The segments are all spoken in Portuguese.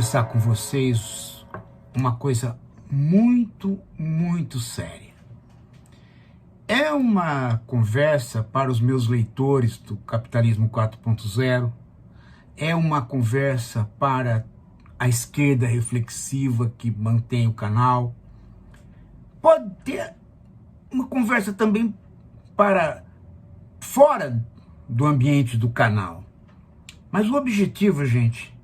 conversar com vocês uma coisa muito séria. É uma conversa para os meus leitores do Capitalismo 4.0, é uma conversa para a esquerda reflexiva que mantém o canal, pode ter uma conversa também para fora do ambiente do canal. Mas o objetivo, gente,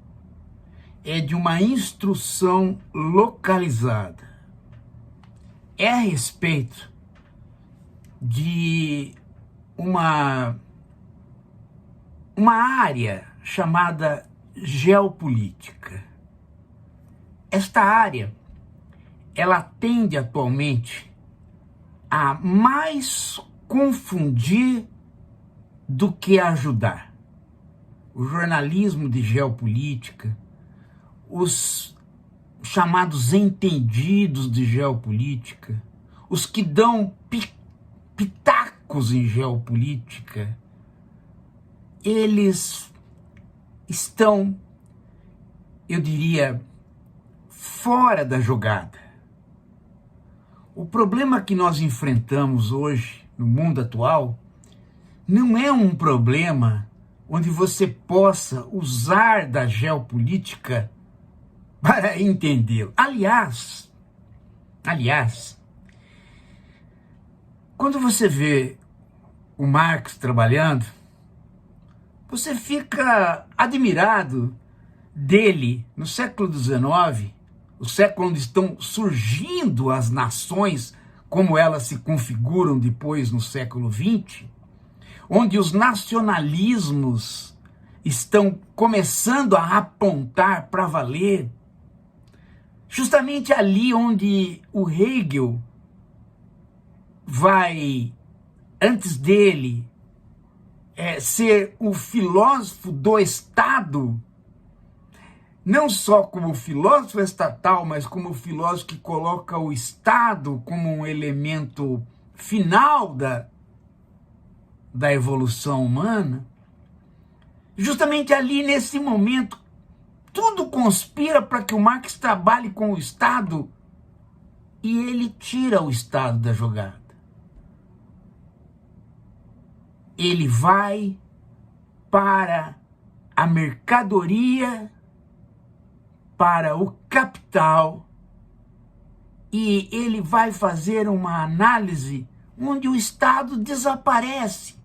é de uma instrução localizada. É a respeito de uma área chamada geopolítica. Esta área, ela tende atualmente a mais confundir do que ajudar. O jornalismo de geopolítica, os chamados entendidos de geopolítica, os que dão pitacos em geopolítica, eles estão, eu diria, fora da jogada. O problema que nós enfrentamos hoje, no mundo atual, não é um problema onde você possa usar da geopolítica para entendê-lo. Aliás, quando você vê o Marx trabalhando, você fica admirado dele no século XIX, o século onde estão surgindo as nações, como elas se configuram depois no século XX, onde os nacionalismos estão começando a apontar para valer, justamente ali onde o Hegel vai, antes dele, ser o filósofo do Estado, não só como filósofo estatal, mas como filósofo que coloca o Estado como um elemento final da evolução humana. Justamente ali, nesse momento, tudo conspira para que o Marx trabalhe com o Estado e ele tira o Estado da jogada. Ele vai para a mercadoria, para o capital, e ele vai fazer uma análise onde o Estado desaparece.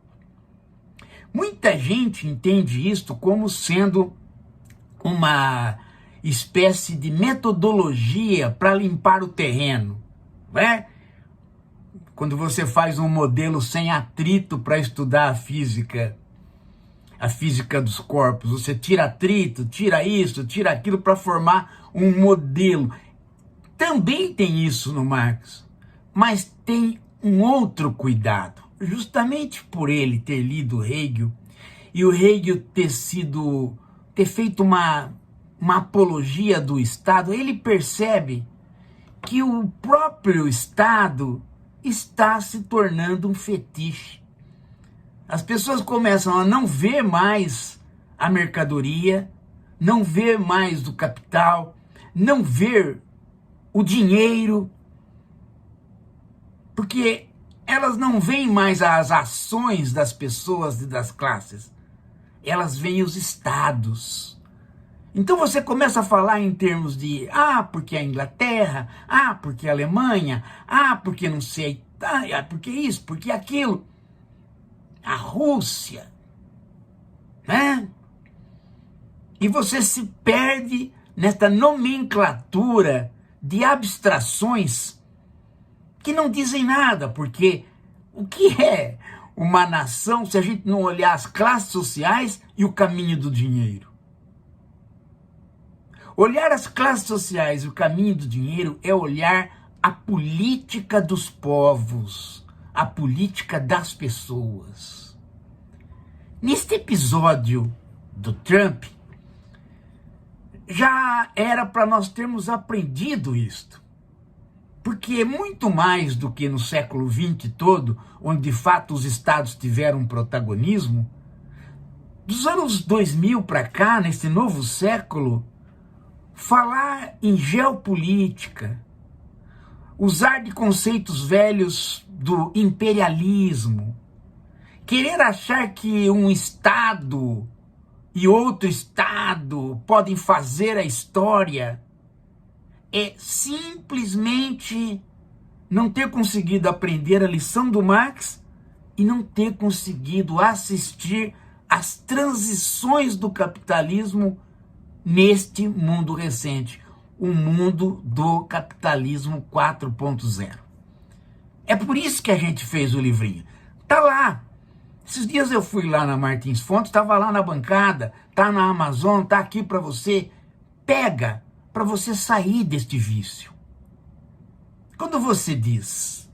Muita gente entende isto como sendo uma espécie de metodologia para limpar o terreno, né? Quando você faz um modelo sem atrito para estudar a física dos corpos, você tira atrito, tira isso, tira aquilo para formar um modelo. Também tem isso no Marx, mas tem um outro cuidado. Justamente por ele ter lido Hegel, e o Hegel ter feito uma apologia do Estado, ele percebe que o próprio Estado está se tornando um fetiche. As pessoas começam a não ver mais a mercadoria, não ver mais o capital, não ver o dinheiro, porque elas não veem mais as ações das pessoas e das classes, elas veem os estados. Então você começa a falar em termos de, porque a Inglaterra, porque a Alemanha, porque não sei a Itália, porque isso, porque aquilo, a Rússia, né? E você se perde nesta nomenclatura de abstrações que não dizem nada, porque o que é uma nação se a gente não olhar as classes sociais e o caminho do dinheiro? Olhar as classes sociais e o caminho do dinheiro é olhar a política dos povos, a política das pessoas. Neste episódio do Trump, já era para nós termos aprendido isto. Porque muito mais do que no século XX todo, onde de fato os estados tiveram protagonismo, dos anos 2000 para cá, nesse novo século, falar em geopolítica, usar de conceitos velhos do imperialismo, querer achar que um Estado e outro Estado podem fazer a história, é simplesmente não ter conseguido aprender a lição do Marx e não ter conseguido assistir às transições do capitalismo neste mundo recente, o mundo do capitalismo 4.0. É por isso que a gente fez o livrinho. Tá lá. Esses dias eu fui lá na Martins Fontes, estava lá na bancada, tá na Amazon, tá aqui para você. Pega para você sair deste vício. Quando você diz,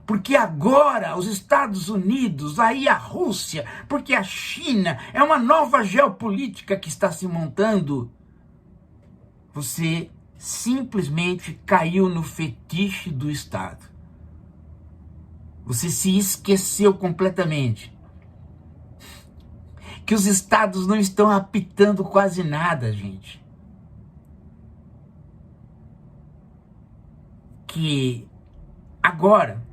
porque agora os Estados Unidos, aí a Rússia, porque a China é uma nova geopolítica que está se montando, você simplesmente caiu no fetiche do Estado. Você se esqueceu completamente que os Estados não estão apitando quase nada, gente. Que agora,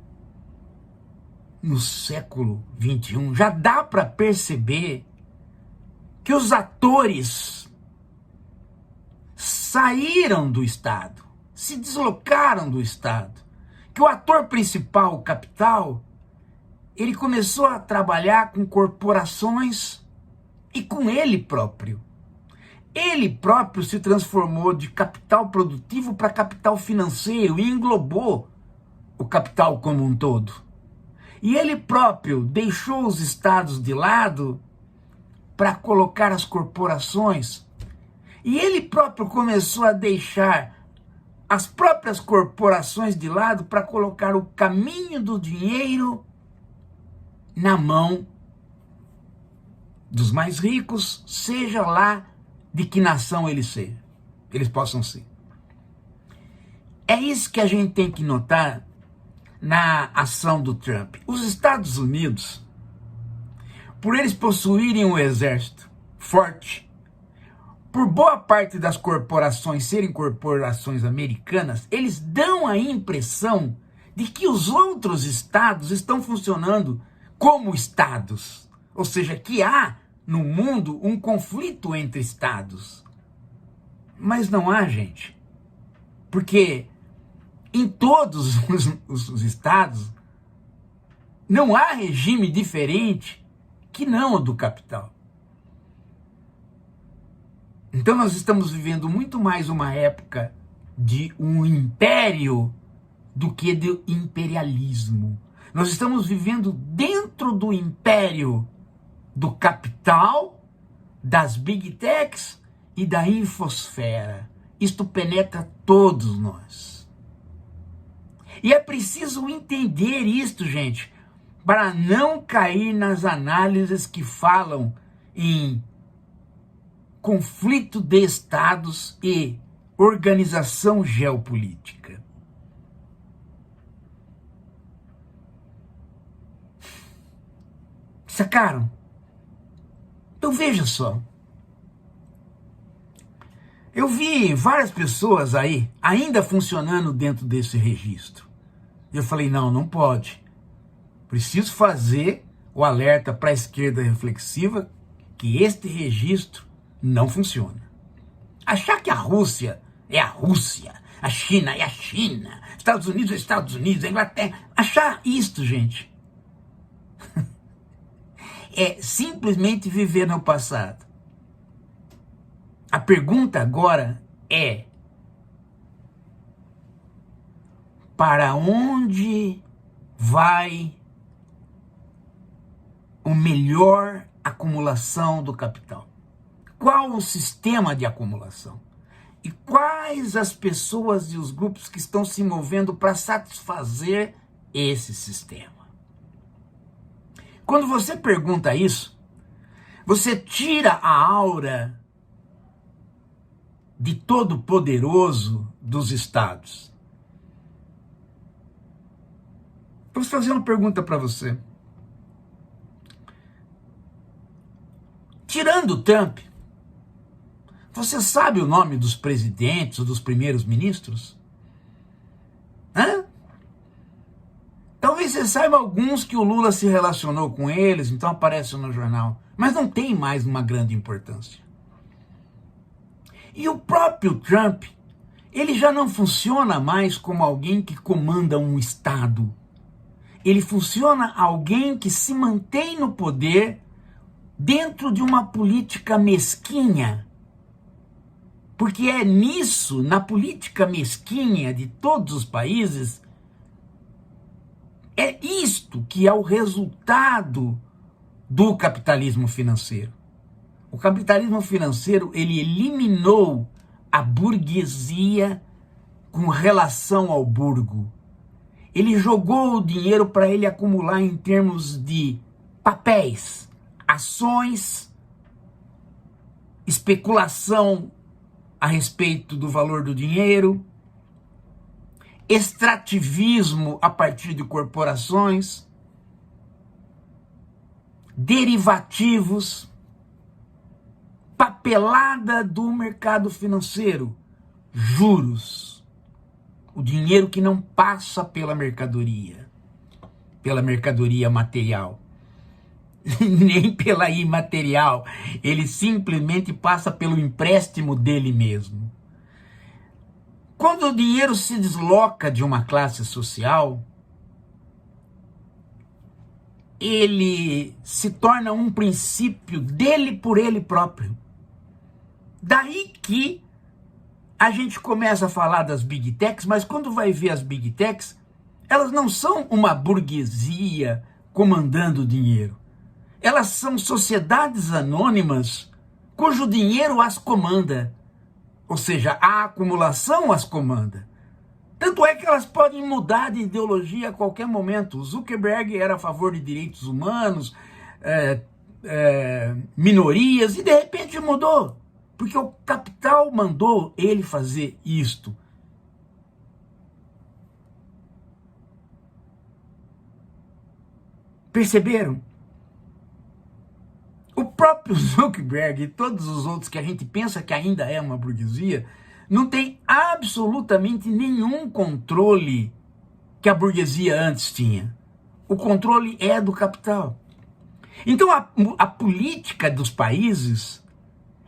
no século XXI, já dá para perceber que os atores saíram do Estado, se deslocaram do Estado, que o ator principal, o capital, ele começou a trabalhar com corporações e com ele próprio. Ele próprio se transformou de capital produtivo para capital financeiro e englobou o capital como um todo. E ele próprio deixou os estados de lado para colocar as corporações. E ele próprio começou a deixar as próprias corporações de lado para colocar o caminho do dinheiro na mão dos mais ricos, seja lá de que nação eles possam ser. É isso que a gente tem que notar na ação do Trump. Os Estados Unidos, por eles possuírem um exército forte, por boa parte das corporações serem corporações americanas, eles dão a impressão de que os outros estados estão funcionando como estados. Ou seja, que há no mundo um conflito entre estados. Mas não há, gente. Porque em todos os estados não há regime diferente que não o do capital. Então nós estamos vivendo muito mais uma época de um império do que de imperialismo. Nós estamos vivendo dentro do império do capital, das big techs e da infosfera. Isto penetra todos nós. E é preciso entender isto, gente, para não cair nas análises que falam em conflito de estados e organização geopolítica. Sacaram? Então veja só. Eu vi várias pessoas aí ainda funcionando dentro desse registro. Eu falei, não pode. Preciso fazer o alerta para a esquerda reflexiva que este registro não funciona. Achar que a Rússia é a Rússia, a China é a China, Estados Unidos é Estados Unidos, a Inglaterra. Achar isto, gente, é simplesmente viver no passado. A pergunta agora é: para onde vai a melhor acumulação do capital? Qual o sistema de acumulação? E quais as pessoas e os grupos que estão se movendo para satisfazer esse sistema? Quando você pergunta isso, você tira a aura de todo poderoso dos estados. Vou fazer uma pergunta para você. Tirando o Trump, Você sabe o nome dos presidentes ou dos primeiros ministros? Hã? Talvez você saiba alguns que o Lula se relacionou com eles, então aparece no jornal. Mas não tem mais uma grande importância. E o próprio Trump, ele já não funciona mais como alguém que comanda um Estado. Ele funciona alguém que se mantém no poder dentro de uma política mesquinha. Porque é nisso, na política mesquinha de todos os países, é isto que é o resultado do capitalismo financeiro. O capitalismo financeiro, ele eliminou a burguesia com relação ao burgo. Ele jogou o dinheiro para ele acumular em termos de papéis, ações, especulação a respeito do valor do dinheiro, extrativismo a partir de corporações, derivativos, papelada do mercado financeiro, juros, o dinheiro que não passa pela mercadoria material, nem pela imaterial, ele simplesmente passa pelo empréstimo dele mesmo. Quando o dinheiro se desloca de uma classe social, ele se torna um princípio dele por ele próprio. Daí que a gente começa a falar das Big Techs, mas quando vai ver as Big Techs, elas não são uma burguesia comandando o dinheiro. Elas são sociedades anônimas cujo dinheiro as comanda. Ou seja, a acumulação as comanda. Tanto é que elas podem mudar de ideologia a qualquer momento. O Zuckerberg era a favor de direitos humanos, minorias, e de repente mudou. Porque o capital mandou ele fazer isto. Perceberam? O próprio Zuckerberg e todos os outros que a gente pensa que ainda é uma burguesia, não tem absolutamente nenhum controle que a burguesia antes tinha. O controle é do capital. Então a política dos países,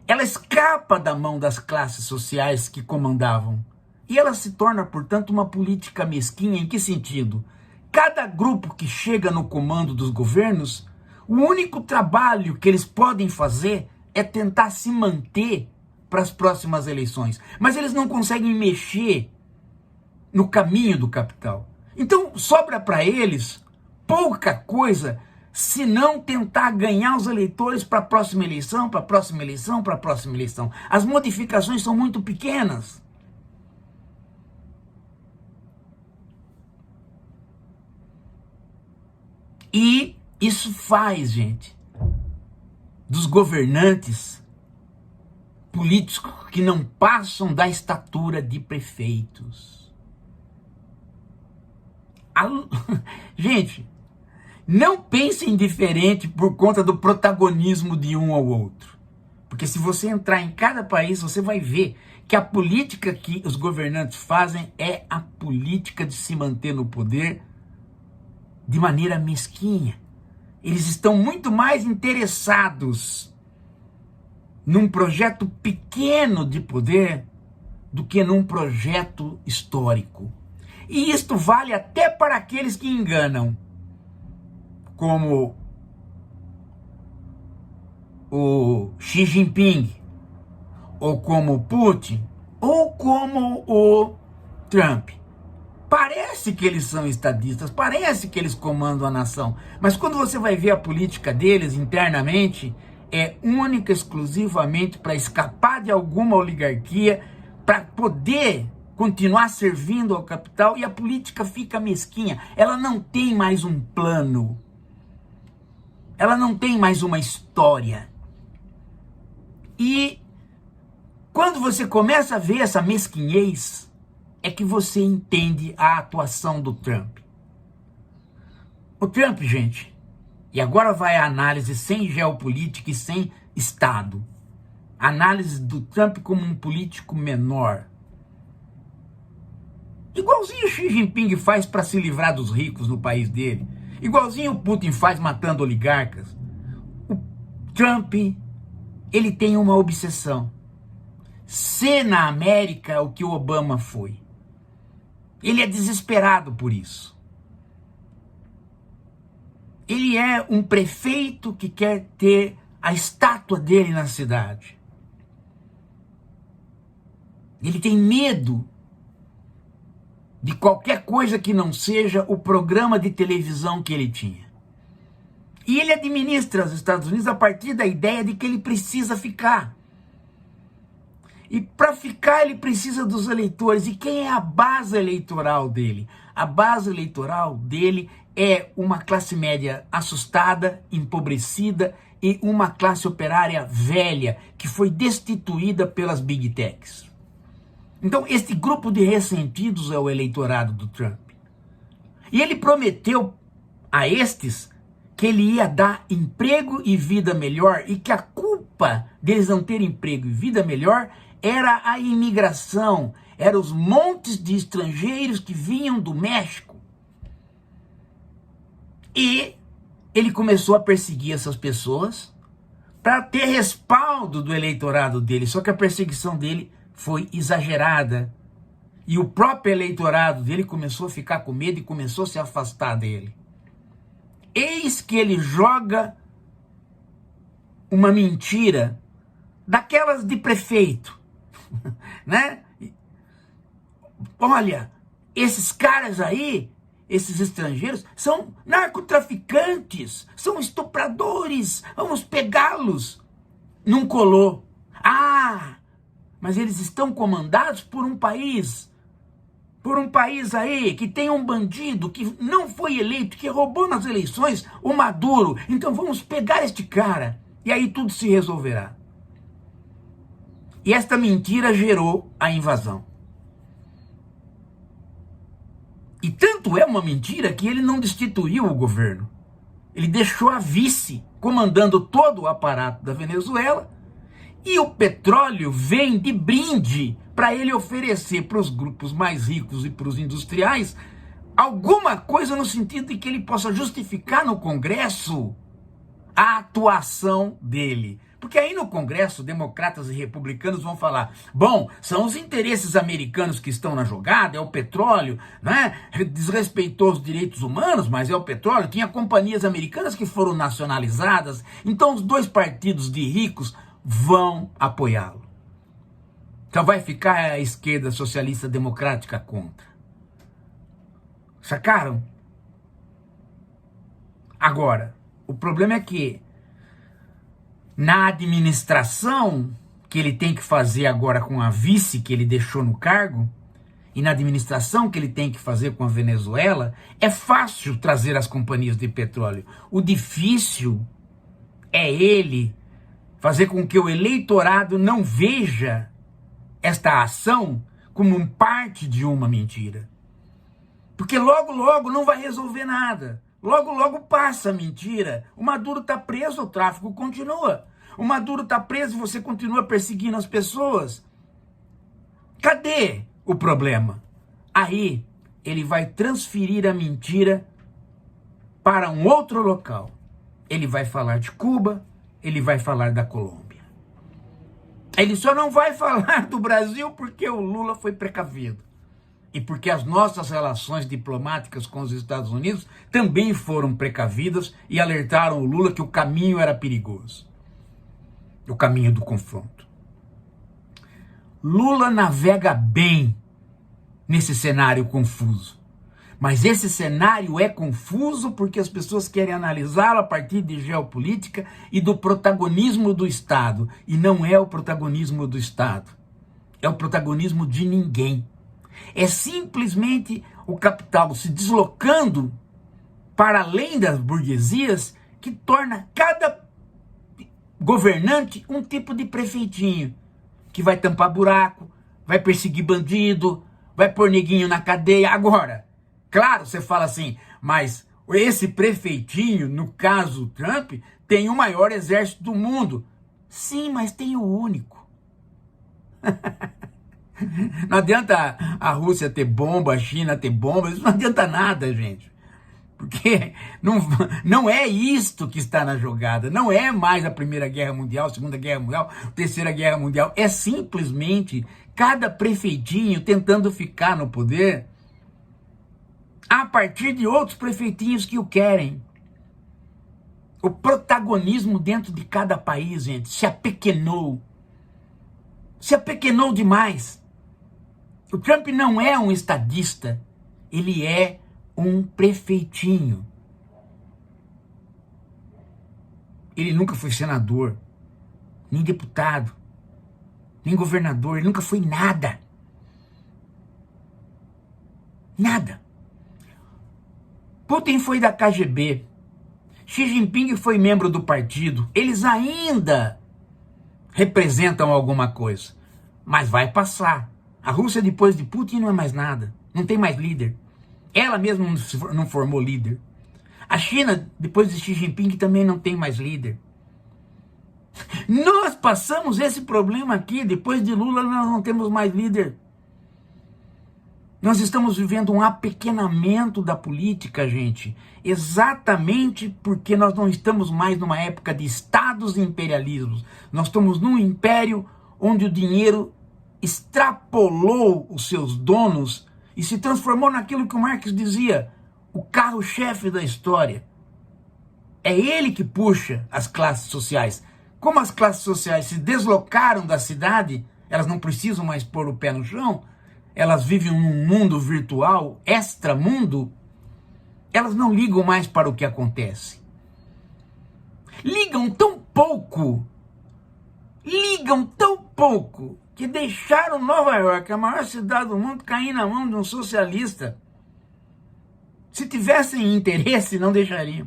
ela escapa da mão das classes sociais que comandavam. E ela se torna, portanto, uma política mesquinha. Em que sentido? Cada grupo que chega no comando dos governos, o único trabalho que eles podem fazer é tentar se manter para as próximas eleições. Mas eles não conseguem mexer no caminho do capital. Então, sobra para eles pouca coisa, se não tentar ganhar os eleitores para a próxima eleição, para a próxima eleição, para a próxima eleição. As modificações são muito pequenas. E isso faz, gente, dos governantes políticos que não passam da estatura de prefeitos. Gente, não pensem diferente por conta do protagonismo de um ou outro. Porque se você entrar em cada país, você vai ver que a política que os governantes fazem é a política de se manter no poder de maneira mesquinha. Eles estão muito mais interessados num projeto pequeno de poder do que num projeto histórico. E isto vale até para aqueles que enganam, como o Xi Jinping, ou como o Putin, ou como o Trump. Parece que eles são estadistas, parece que eles comandam a nação, mas quando você vai ver a política deles internamente, é única e exclusivamente para escapar de alguma oligarquia, para poder continuar servindo ao capital, e a política fica mesquinha. Ela não tem mais um plano, ela não tem mais uma história. E quando você começa a ver essa mesquinhez, é que você entende a atuação do Trump. O Trump, gente, e agora vai a análise sem geopolítica e sem Estado. análise do Trump como um político menor. Igualzinho o Xi Jinping faz para se livrar dos ricos no país dele. Igualzinho o Putin faz matando oligarcas. O Trump, ele tem uma obsessão. Ser na América o que o Obama foi. Ele é desesperado por isso. Ele é um prefeito que quer ter a estátua dele na cidade. Ele tem medo de qualquer coisa que não seja o programa de televisão que ele tinha. E ele administra os Estados Unidos a partir da ideia de que ele precisa ficar. E para ficar ele precisa dos eleitores. E quem é a base eleitoral dele? A base eleitoral dele é uma classe média assustada, empobrecida e uma classe operária velha que foi destituída pelas Big Techs. Então, este grupo de ressentidos é o eleitorado do Trump. E ele prometeu a estes que ele ia dar emprego e vida melhor e que a culpa deles não terem emprego e vida melhor era a imigração, eram os montes de estrangeiros que vinham do México. E ele começou a perseguir essas pessoas para ter respaldo do eleitorado dele, só que a perseguição dele foi exagerada. E o próprio eleitorado dele começou a ficar com medo e começou a se afastar dele. Eis que ele joga uma mentira daquelas de prefeito, né? Olha, esses caras aí, esses estrangeiros, são narcotraficantes, são estupradores, vamos pegá-los. Não colou. Mas eles estão comandados por um país aí que tem um bandido que não foi eleito, que roubou nas eleições, o Maduro. Então vamos pegar este cara e aí tudo se resolverá. E esta mentira gerou a invasão. E tanto é uma mentira que ele não destituiu o governo. Ele deixou a vice comandando todo o aparato da Venezuela. E o petróleo vem de brinde para ele oferecer para os grupos mais ricos e para os industriais alguma coisa no sentido de que ele possa justificar no Congresso a atuação dele. Porque aí no Congresso, democratas e republicanos vão falar, bom, são os interesses americanos que estão na jogada, é o petróleo, né? Desrespeitou os direitos humanos, mas é o petróleo. Tinha companhias americanas que foram nacionalizadas. Então os dois partidos de ricos vão apoiá-lo. Então vai ficar a esquerda socialista democrática contra. Sacaram? Agora, o problema é que na administração que ele tem que fazer agora com a vice que ele deixou no cargo, e na administração que ele tem que fazer com a Venezuela, é fácil trazer as companhias de petróleo. O difícil é ele fazer com que o eleitorado não veja esta ação como parte de uma mentira. Porque logo, logo não vai resolver nada. Logo, logo passa a mentira. O Maduro está preso, o tráfico continua. O Maduro está preso e você continua perseguindo as pessoas. Cadê o problema? Aí ele vai transferir a mentira para um outro local. Ele vai falar de Cuba, ele vai falar da Colômbia. Ele só não vai falar do Brasil porque o Lula foi precavido. E porque as nossas relações diplomáticas com os Estados Unidos também foram precavidas e alertaram o Lula que o caminho era perigoso. O caminho do confronto. Lula navega bem nesse cenário confuso. Mas esse cenário é confuso porque as pessoas querem analisá-lo a partir de geopolítica e do protagonismo do Estado. E não é o protagonismo do Estado. É o protagonismo de ninguém. É simplesmente o capital se deslocando para além das burguesias que torna cada governante um tipo de prefeitinho que vai tampar buraco, vai perseguir bandido, vai pôr neguinho na cadeia. Agora, claro, você fala assim, mas esse prefeitinho, no caso Trump, tem o maior exército do mundo. Sim, mas tem o único. Não adianta a Rússia ter bomba, a China ter bomba, isso não adianta nada, gente. Porque não é isto que está na jogada, não é mais a Primeira Guerra Mundial, Segunda Guerra Mundial, Terceira Guerra Mundial, é simplesmente cada prefeitinho tentando ficar no poder a partir de outros prefeitinhos que o querem. O protagonismo dentro de cada país, gente, se apequenou demais. O Trump não é um estadista, ele é um prefeitinho. Ele nunca foi senador, nem deputado, nem governador, ele nunca foi nada. Nada. Putin foi da KGB, Xi Jinping foi membro do partido, eles ainda representam alguma coisa, mas vai passar. A Rússia depois de Putin não é mais nada, não tem mais líder. Ela mesma não formou líder. A China, depois de Xi Jinping, também não tem mais líder. Nós passamos esse problema aqui, depois de Lula nós não temos mais líder. Nós estamos vivendo um apequenamento da política, gente, exatamente porque nós não estamos mais numa época de estados e imperialismos. Nós estamos num império onde o dinheiro extrapolou os seus donos e se transformou naquilo que o Marx dizia, o carro-chefe da história. É ele que puxa as classes sociais. Como as classes sociais se deslocaram da cidade, elas não precisam mais pôr o pé no chão, elas vivem num mundo virtual, extramundo, elas não ligam mais para o que acontece. Ligam tão pouco, que deixaram Nova York, a maior cidade do mundo, cair na mão de um socialista. Se tivessem interesse, não deixariam.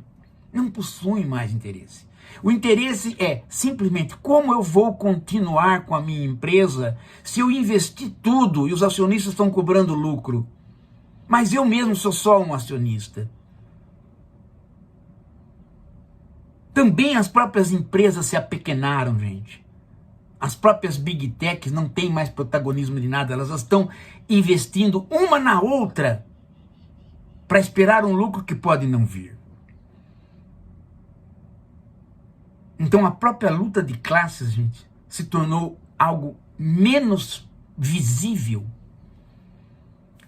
Não possuem mais interesse. O interesse é simplesmente como eu vou continuar com a minha empresa se eu investir tudo e os acionistas estão cobrando lucro. Mas eu mesmo sou só um acionista. Também as próprias empresas se apequenaram, gente. As próprias Big Techs não têm mais protagonismo de nada, elas estão investindo uma na outra para esperar um lucro que pode não vir. Então a própria luta de classes, gente, se tornou algo menos visível.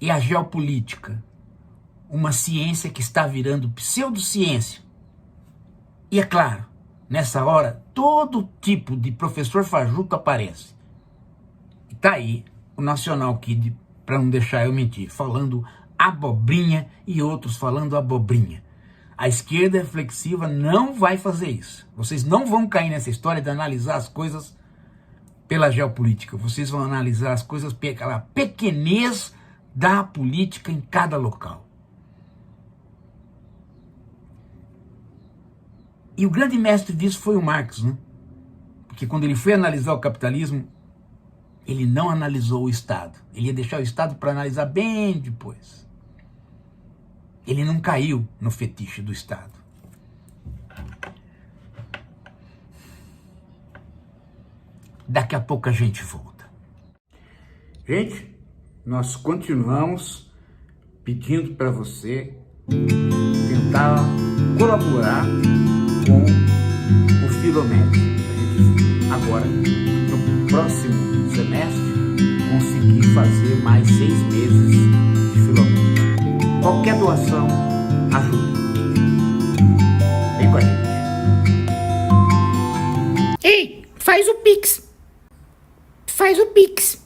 E a geopolítica, uma ciência que está virando pseudociência. E é claro, nessa hora, todo tipo de professor fajuto aparece. E tá aí o National Kid, para não deixar eu mentir, falando abobrinha e outros falando abobrinha. A esquerda reflexiva não vai fazer isso. Vocês não vão cair nessa história de analisar as coisas pela geopolítica. Vocês vão analisar as coisas pela pequenez da política em cada local. E o grande mestre disso foi o Marx, né? Porque quando ele foi analisar o capitalismo, ele não analisou o Estado. Ele ia deixar o Estado para analisar bem depois. Ele não caiu no fetiche do Estado. Daqui a pouco a gente volta. Gente, nós continuamos pedindo para você tentar colaborar com o Filomed. A gente agora, no próximo semestre, conseguir fazer mais 6 meses de Filomed. Qualquer doação ajuda. Vem com a gente. Ei, faz o Pix. Faz o Pix.